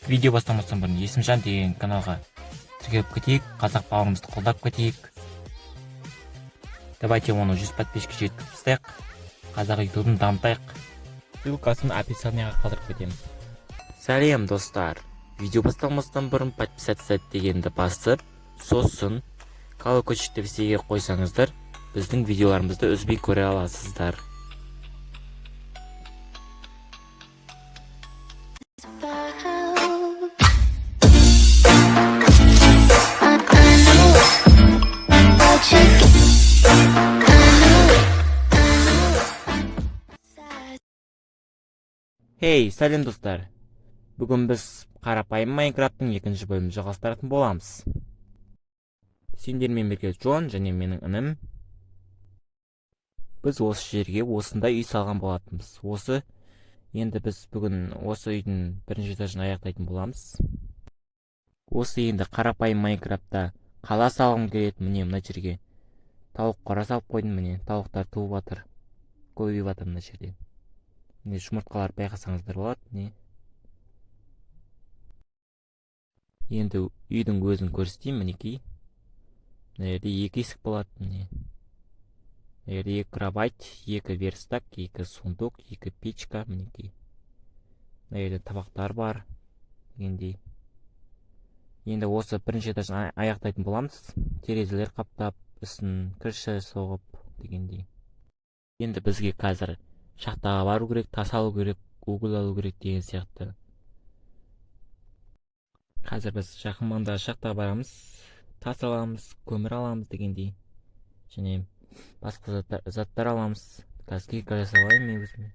Видео бастамастан бұрын Есімжан деген каналға тіркеліп кетейік, қазақ бауырымызды қолдап кетейік. Давайте оны 100 подписчикке жеткізіп тастайық, қазақ ютубын дамытайық. Ссылкасын описанияға қалдырып кетемін. Сәлем достар, видео бастамастан бұрын подписаться дегенді басып, сосын колокольчикті бізге қойсаңыздар, біздің видеоларымызды үзбей көре аласыздар. Хей, сәлем достар. Бүгін біз қарапайым Майнкрафттың екінші бөлімін жалғастыратын боламыз. Сендермен бірге Джон және менің інім. Біз осы жерге осындай үй салған болатынбыз. Енді біз бүгін осы үйдің бірінші этажын аяқтайтын боламыз. Осы енді қарапайым Майнкрафтта қала салғым келеді. Міне мына жерге тауық қора салып қойдым. Міне тауықтар туып жатыр, көбейіп жатыр мына жерде. Міне жұмыртқалар байқасаңыздар болады. Міне енді үйдің өзін көрсетейін. Мінекей мына жерде 2 есік болады. Міне мына жерде 2 кровать, 2 верстак, 2 сундук, 2 печка. Мінекей мына жерде табақтар бар дегендей. Енді осы бірінші этажын аяқтайтын боламыз. Терезелер қаптап, үстін кірші соғып дегендей. Енді бізге қазір шахтаға бару керек, тас алу керек, уголь алу керек деген сияқты. Қазір біз жақын маңдағы шахтаға барамыз, тас аламыз, көмір аламыз дегендей. Және басқа заттар аламыз. Қазір кирка жасап алайын мен өзіме.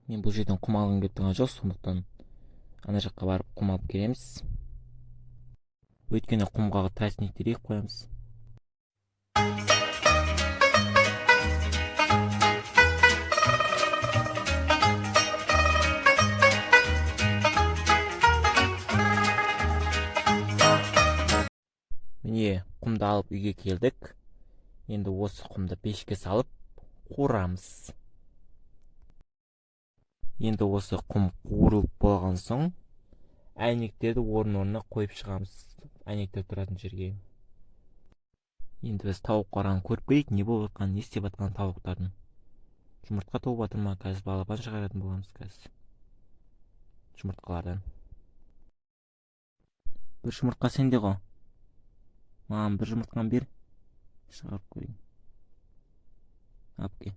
Мен бұл жерден құм алғым келіп тұрған жоқ, сондықтан ана жаққа барып құм алып келеміз. Өйткені құмға тростниктер егіп қоямыз. Міне құмды алып үйге келдік. Енді осы құмды пешке салып қуырамыз. Енді осы құм қуырылып болған соң, әйнектерді орын-орнына қойып шығамыз. Әйнектер тұратын жерге. Енді біз тауық қораны көріп келейік, не болып жатқанын, не істеп жатқан тауықтардың. Жұмыртқа туып жатыр ма? Қазір балапан шығаратын боламыз қазір. Жұмыртқалардан. Бір жұмыртқа сенде ғой. Маған бір жұмыртқан бер. Шығарып көрейін. Апке.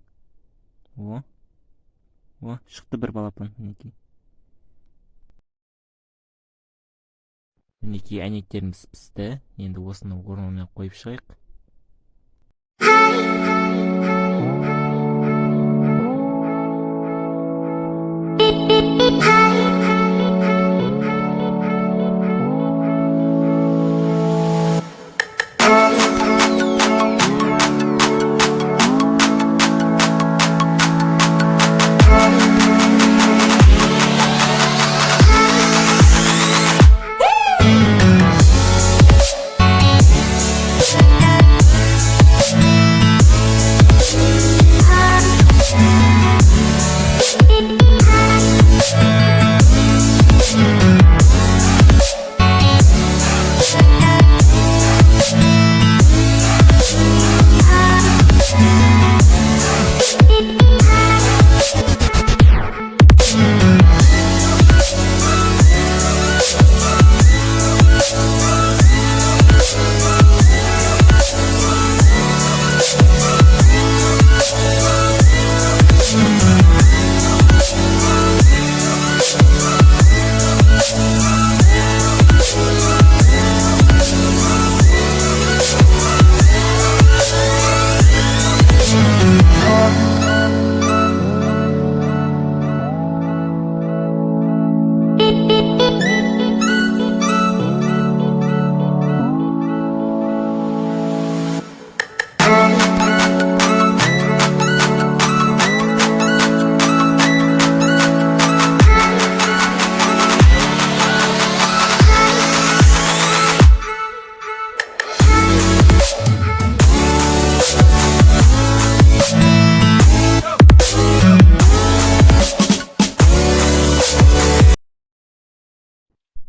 Шықты бір балапан. Мінекей әйнектеріміз пісті. Енді осыны орнына қойып шығайық.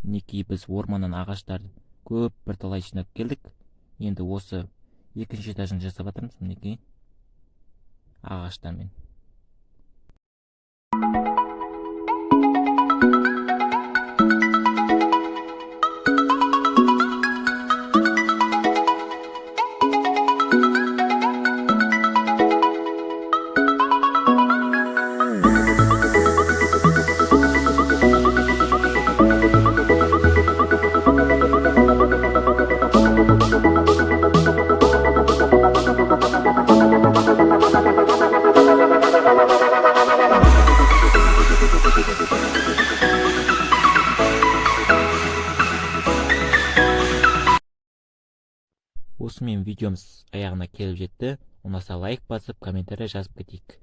Мінекей біз орманнан ағаштар көп бірталай жинап келдік. Енді осы екінші этажын жасап жатырмыз. Мінекей ағаштармен. Осымен видеомыз аяғына келіп жетті. Ұнаса лайк басып, комментарий жазып кетейік.